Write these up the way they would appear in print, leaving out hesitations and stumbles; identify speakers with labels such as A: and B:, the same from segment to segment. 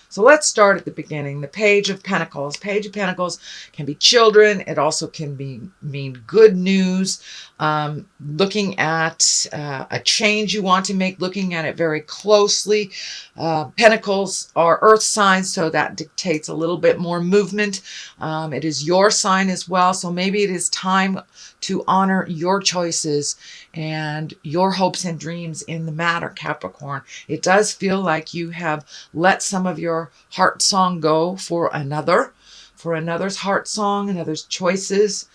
A: So let's start at the beginning. The Page of Pentacles. Page of Pentacles can be children. It also can mean good news. Looking at a change you want to make, looking at it very closely. Pentacles are earth signs, so that dictates a little bit more movement. It is your sign as well, so maybe it is time to honor your choices and your hopes and dreams in the matter, Capricorn. It does feel like you have let some of your heart song go for another's heart song, another's choices.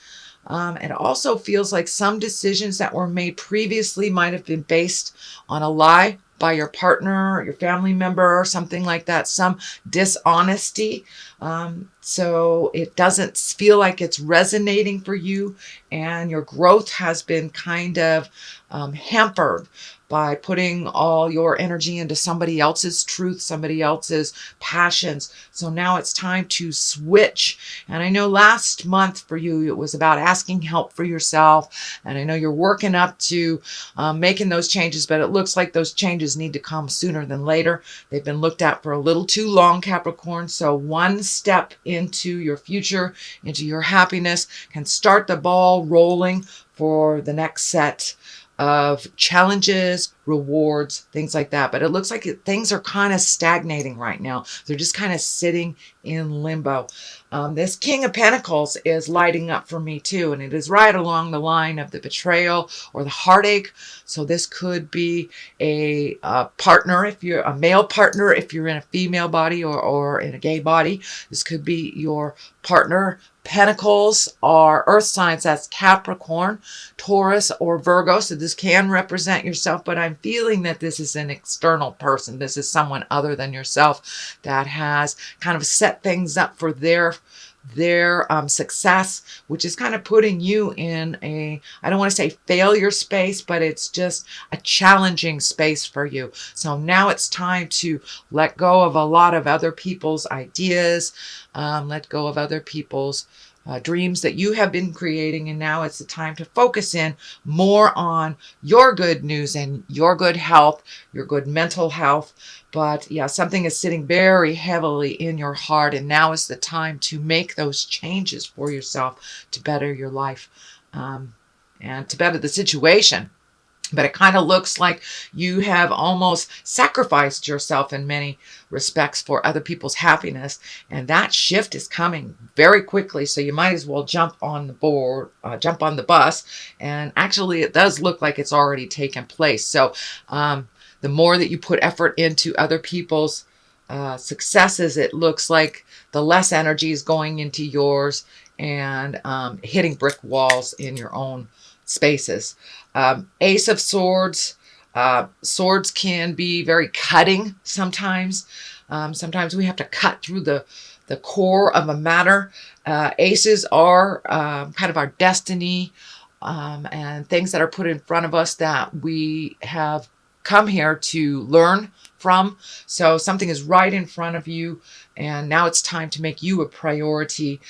A: It also feels like some decisions that were made previously might have been based on a lie by your partner or your family member or something like that, some dishonesty. So it doesn't feel like it's resonating for you, and your growth has been kind of hampered by putting all your energy into somebody else's truth, somebody else's passions. So now it's time to switch. And I know last month for you, it was about asking help for yourself. And I know you're working up to making those changes, but it looks like those changes need to come sooner than later. They've been looked at for a little too long, Capricorn. So one step into your future, into your happiness, can start the ball rolling for the next set of challenges, rewards, things like that. But it looks like things are kind of stagnating right now. They're just kind of sitting in limbo. This King of Pentacles is lighting up for me too, and it is right along the line of the betrayal or the heartache. So this could be a partner, if you're a male partner, if you're in a female body or in a gay body. This could be your partner. Pentacles are earth signs. That's Capricorn, Taurus, or Virgo. So this can represent yourself, but I'm feeling that this is an external person. This is someone other than yourself that has kind of set things up for their success, which is kind of putting you in a, I don't want to say failure space, but it's just a challenging space for you. So now it's time to let go of a lot of other people's ideas, let go of other people's dreams that you have been creating, and now it's the time to focus in more on your good news and your good health, your good mental health. But yeah, something is sitting very heavily in your heart, and now is the time to make those changes for yourself to better your life and to better the situation. But it kind of looks like you have almost sacrificed yourself in many respects for other people's happiness. And that shift is coming very quickly. So you might as well jump on the bus. And actually, it does look like it's already taken place. So the more that you put effort into other people's successes, it looks like the less energy is going into yours and hitting brick walls in your own spaces. Ace of Swords. Swords can be very cutting sometimes. Sometimes we have to cut through the core of a matter. Aces are kind of our destiny and things that are put in front of us that we have come here to learn from. So something is right in front of you, and now it's time to make you a priority.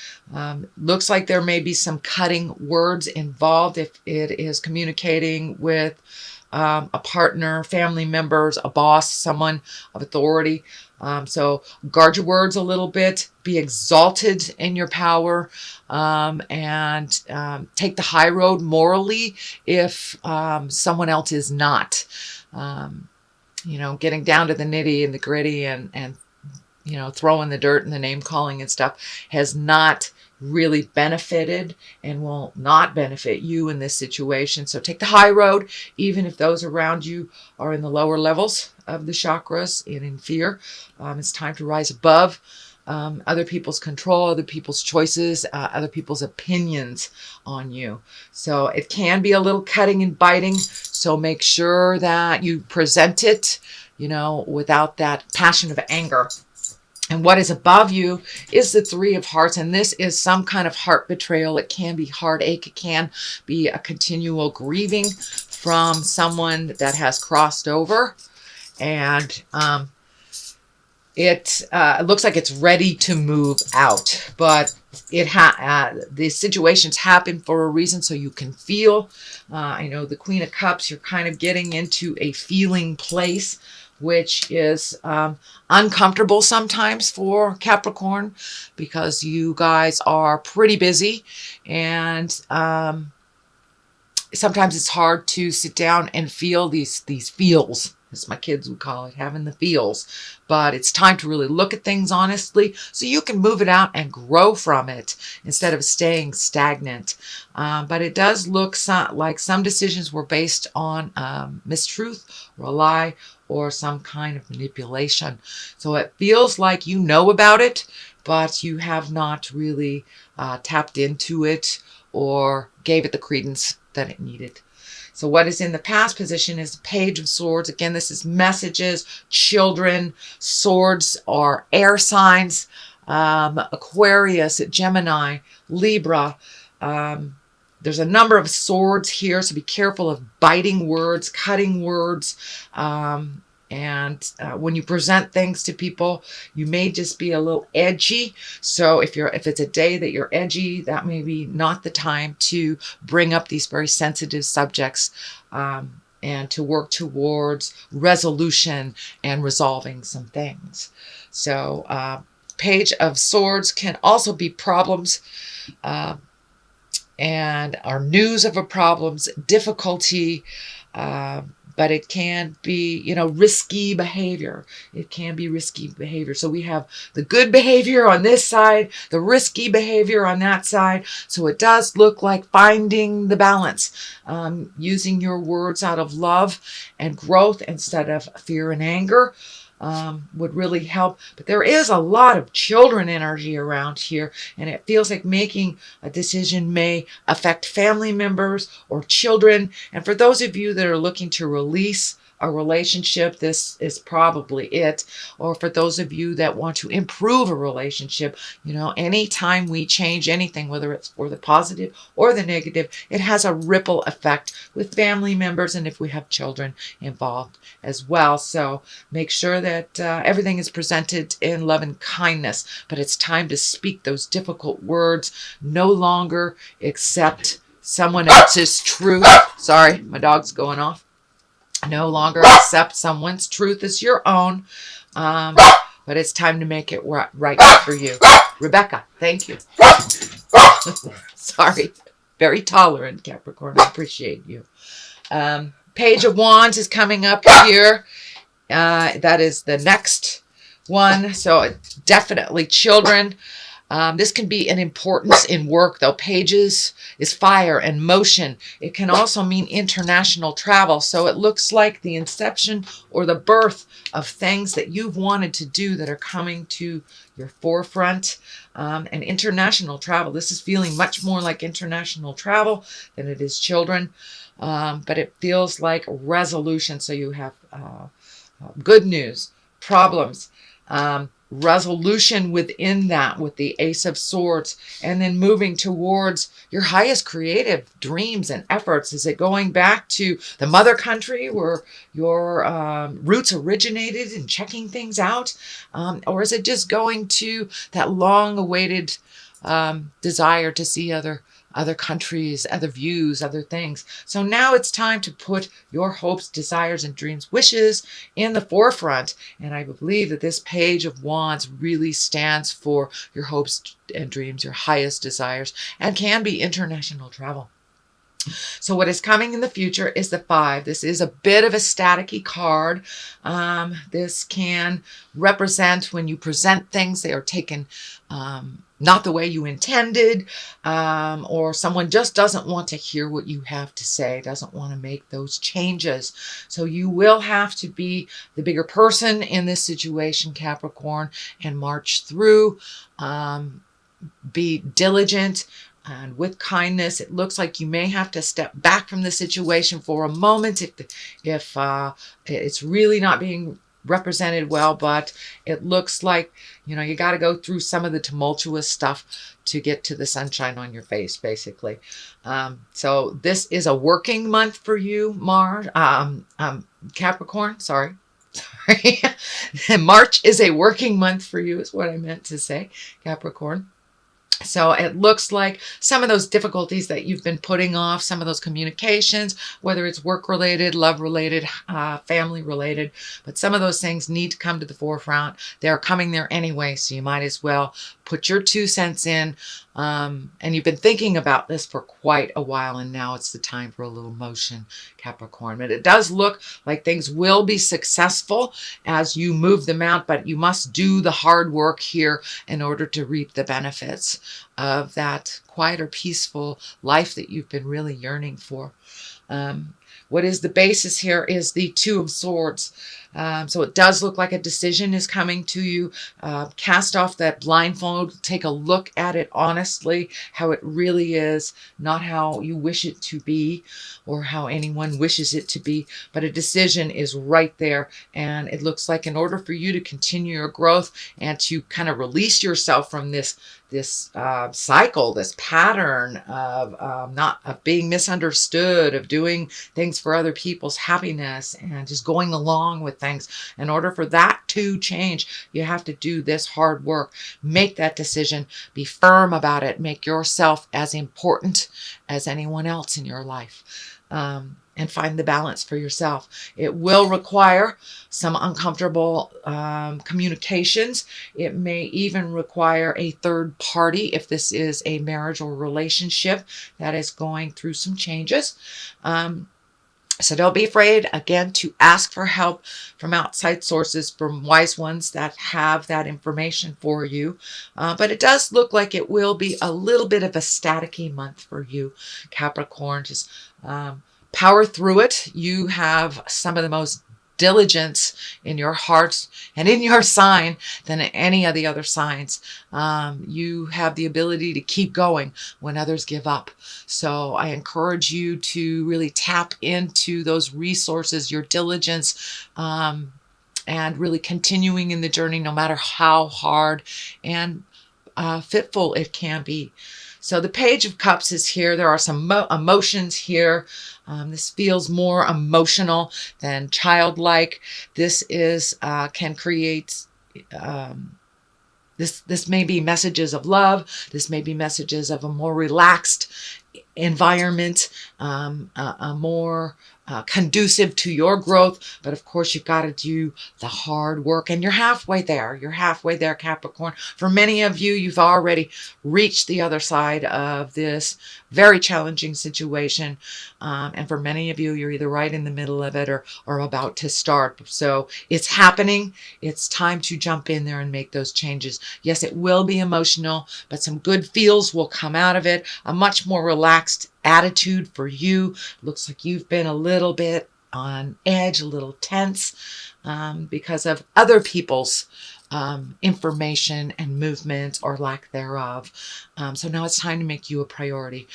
A: Looks like there may be some cutting words involved if it is communicating with a partner, family members, a boss, someone of authority. So guard your words a little bit, be exalted in your power, and take the high road morally if someone else is not. Getting down to the nitty and the gritty and throwing the dirt and the name calling and stuff has not really benefited and will not benefit you in this situation. So take the high road, even if those around you are in the lower levels of the chakras and in fear. It's time to rise above other people's control, other people's choices, other people's opinions on you. So it can be a little cutting and biting. So make sure that you present it, without that passion of anger. And what is above you is the Three of Hearts. And this is some kind of heart betrayal. It can be heartache. It can be a continual grieving from someone that has crossed over. And it looks like it's ready to move out. But these situations happen for a reason, so you can feel. I know the Queen of Cups, you're kind of getting into a feeling place which is uncomfortable sometimes for Capricorn, because you guys are pretty busy, and sometimes it's hard to sit down and feel these feels, as my kids would call it, having the feels. But it's time to really look at things honestly so you can move it out and grow from it instead of staying stagnant. But it does look like some decisions were based on mistruth or a lie or some kind of manipulation. So it feels like you know about it, but you have not really tapped into it or gave it the credence that it needed. So what is in the past position is the Page of Swords. Again, this is messages, children. Swords are air signs. Aquarius, Gemini, Libra. There's a number of swords here, so be careful of biting words, cutting words. When you present things to people, you may just be a little edgy. So if it's a day that you're edgy, that may be not the time to bring up these very sensitive subjects, and to work towards resolution and resolving some things. So Page of Swords can also be problems, and our news of a problem's difficulty. But it can be, risky behavior. It can be risky behavior. So we have the good behavior on this side, the risky behavior on that side. So it does look like finding the balance, using your words out of love and growth instead of fear and anger. Would really help. But there is a lot of children energy around here, and it feels like making a decision may affect family members or children. And for those of you that are looking to release a relationship, this is probably it. Or for those of you that want to improve a relationship, anytime we change anything, whether it's for the positive or the negative, it has a ripple effect with family members and if we have children involved as well. So make sure that everything is presented in love and kindness, but it's time to speak those difficult words. No longer accept someone else's truth. Sorry, my dog's going off. No longer accept someone's truth as your own, but it's time to make it right for you. Rebecca, thank you. Sorry, very tolerant, Capricorn. I appreciate you. Page of Wands is coming up here. That is the next one. So definitely children. This can be an importance in work, though. Pages is fire and motion. It can also mean international travel. So it looks like the inception or the birth of things that you've wanted to do that are coming to your forefront. And international travel. This is feeling much more like international travel than it is children. But it feels like resolution. So you have good news, problems, resolution within that with the Ace of Swords, and then moving towards your highest creative dreams and efforts. Is it going back to the mother country where your roots originated and checking things out? Or is it just going to that long-awaited desire to see other countries, other views, other things? So now it's time to put your hopes, desires, and dreams, wishes in the forefront. And I believe that this Page of Wands really stands for your hopes and dreams, your highest desires, and can be international travel. So what is coming in the future is the 5. This is a bit of a staticky card. This can represent when you present things, they are taken not the way you intended, or someone just doesn't want to hear what you have to say, doesn't want to make those changes. So you will have to be the bigger person in this situation, Capricorn, and march through. Be diligent and with kindness. It looks like you may have to step back from the situation for a moment if it's really not being represented well, but it looks like you got to go through some of the tumultuous stuff to get to the sunshine on your face, basically. So this is a working month for you, Capricorn. Sorry. March is a working month for you, is what I meant to say, Capricorn. So it looks like some of those difficulties that you've been putting off, some of those communications, whether it's work related, love related, family related, but some of those things need to come to the forefront. They're coming there anyway, so you might as well put your 2 cents in. And you've been thinking about this for quite a while, and now it's the time for a little motion, Capricorn. But it does look like things will be successful as you move them out, but you must do the hard work here in order to reap the benefits of that quieter, peaceful life that you've been really yearning for. What is the basis here is the Two of Swords. So it does look like a decision is coming to you. Cast off that blindfold. Take a look at it honestly, how it really is, not how you wish it to be or how anyone wishes it to be, but a decision is right there. And it looks like in order for you to continue your growth and to kind of release yourself from this cycle, this pattern of being misunderstood, of doing things for other people's happiness and just going along with things. In order for that to change, you have to do this hard work. Make that decision. Be firm about it. Make yourself as important as anyone else in your life. And find the balance for yourself. It will require some uncomfortable communications. It may even require a third party if this is a marriage or relationship that is going through some changes. So don't be afraid, again, to ask for help from outside sources, from wise ones that have that information for you. But it does look like it will be a little bit of a staticky month for you, Capricorn. Just power through it. You have some of the most diligence in your hearts and in your sign than any of the other signs. You have the ability to keep going when others give up. So I encourage you to really tap into those resources, your diligence, and really continuing in the journey no matter how hard and fitful it can be. So the Page of Cups is here. There are some emotions here. This feels more emotional than childlike. This is can create. This may be messages of love. This may be messages of a more relaxed environment, a more conducive to your growth. But of course, you've got to do the hard work, and you're halfway there. You're halfway there, Capricorn. For many of you, you've already reached the other side of this very challenging situation. And for many of you, you're either right in the middle of it or about to start. So it's happening. It's time to jump in there and make those changes. Yes, it will be emotional, but some good feels will come out of it. A much more relaxed attitude for you. Looks like you've been a little bit on edge, a little tense because of other people's information and movement or lack thereof. So now it's time to make you a priority.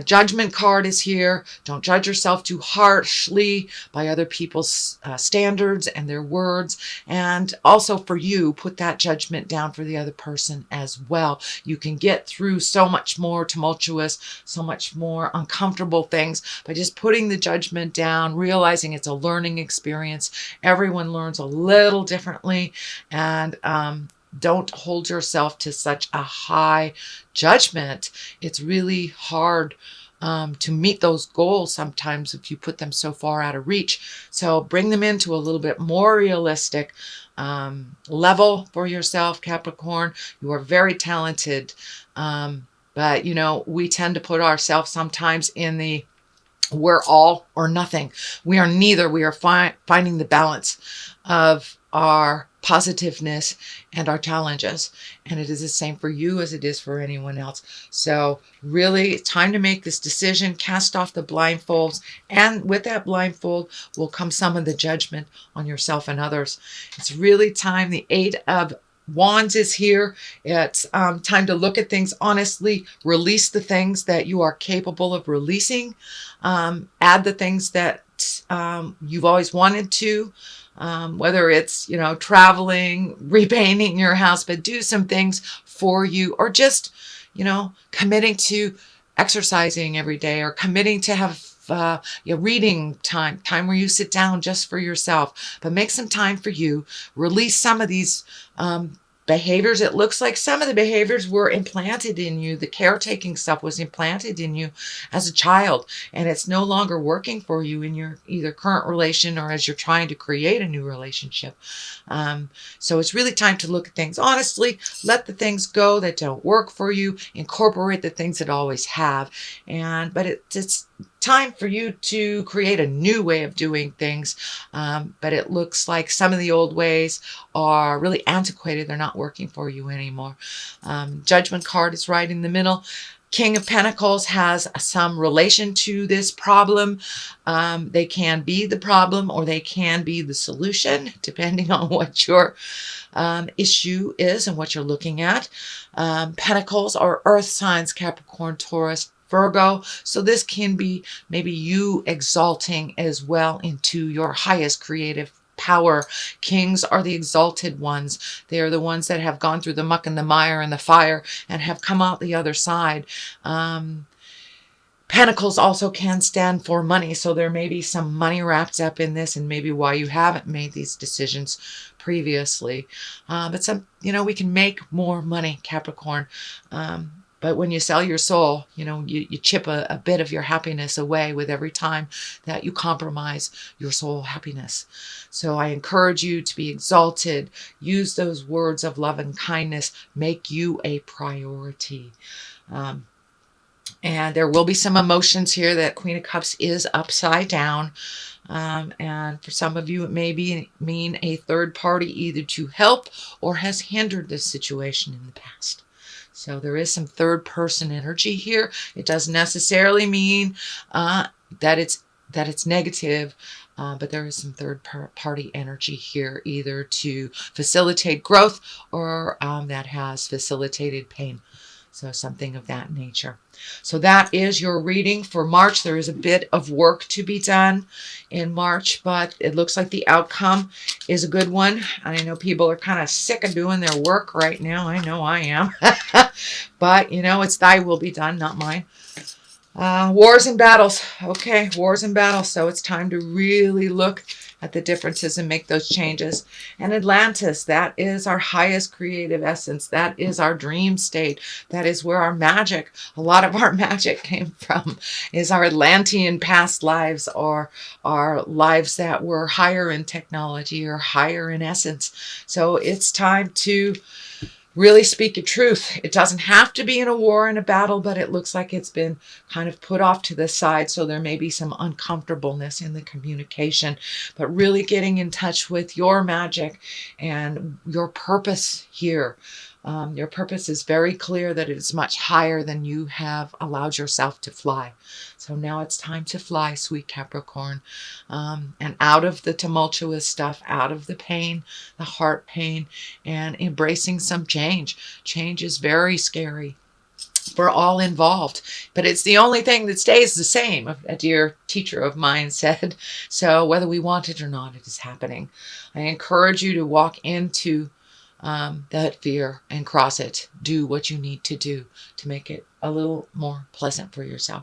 A: Judgment card is here. Don't judge yourself too harshly by other people's standards and their words. And also for you, put that judgment down for the other person as well. You can get through so much more tumultuous, so much more uncomfortable things by just putting the judgment down, realizing it's a learning experience. Everyone learns a little differently, and don't hold yourself to such a high judgment. It's really hard to meet those goals sometimes if you put them so far out of reach. So bring them into a little bit more realistic level for yourself, Capricorn. You are very talented, but you know, we tend to put ourselves sometimes in the we're all or nothing. We are neither. We are finding the balance of our positiveness and our challenges. And it is the same for you as it is for anyone else. So really, it's time to make this decision. Cast off the blindfolds. And with that blindfold will come some of the judgment on yourself and others. It's really time. The 8 of Wands is here. It's time to look at things honestly, release the things that you are capable of releasing, add the things that you've always wanted to, whether it's, you know, traveling, repainting your house, but do some things for you, or just, you know, committing to exercising every day, or committing to have reading time where you sit down just for yourself. But make some time for you. Release some of these behaviors, it looks like some of the behaviors were implanted in you. The caretaking stuff was implanted in you as a child, and it's no longer working for you in your either current relation or as you're trying to create a new relationship. So it's really time to look at things honestly, let the things go that don't work for you, incorporate the things that always have. But it's time for you to create a new way of doing things. But it looks like some of the old ways are really antiquated. They're not working for you anymore. Judgment card is right in the middle. King of Pentacles has some relation to this problem. They can be the problem or they can be the solution, depending on what your issue is and what you're looking at. Pentacles are earth signs, Capricorn, Taurus, Virgo. So this can be maybe you exalting as well into your highest creative power. Kings are the exalted ones. They are the ones that have gone through the muck and the mire and the fire and have come out the other side. Pentacles also can stand for money. So there may be some money wrapped up in this and maybe why you haven't made these decisions previously. But we can make more money, Capricorn. But when you sell your soul, you chip a bit of your happiness away with every time that you compromise your soul happiness. So I encourage you to be exalted. Use those words of love and kindness. Make you a priority. And there will be some emotions here. That Queen of Cups is upside down. And for some of you, it may mean a third party either to help or has hindered this situation in the past. So there is some third person energy here. It doesn't necessarily mean that it's negative, but there is some third party energy here, either to facilitate growth or that has facilitated pain. So something of that nature. So that is your reading for March. There is a bit of work to be done in March, but it looks like the outcome is a good one. I know people are kind of sick of doing their work right now. I know I am. But, it's thy will be done, not mine. Wars and battles. Okay, wars and battles. So it's time to really look at the differences and make those changes. And Atlantis, that is our highest creative essence. That is our dream state. That is where our magic, a lot of our magic came from, is our Atlantean past lives or our lives that were higher in technology or higher in essence. So it's time to really speak your truth. It doesn't have to be in a war and a battle, but it looks like it's been kind of put off to the side. So there may be some uncomfortableness in the communication, but really getting in touch with your magic and your purpose here. Your purpose is very clear that it is much higher than you have allowed yourself to fly. So now it's time to fly, sweet Capricorn, and out of the tumultuous stuff, out of the pain, the heart pain, and embracing some change. Change is very scary for all involved, but it's the only thing that stays the same, a dear teacher of mine said. So whether we want it or not, it is happening. I encourage you to walk into that fear and cross it. Do what you need to do to make it a little more pleasant for yourself.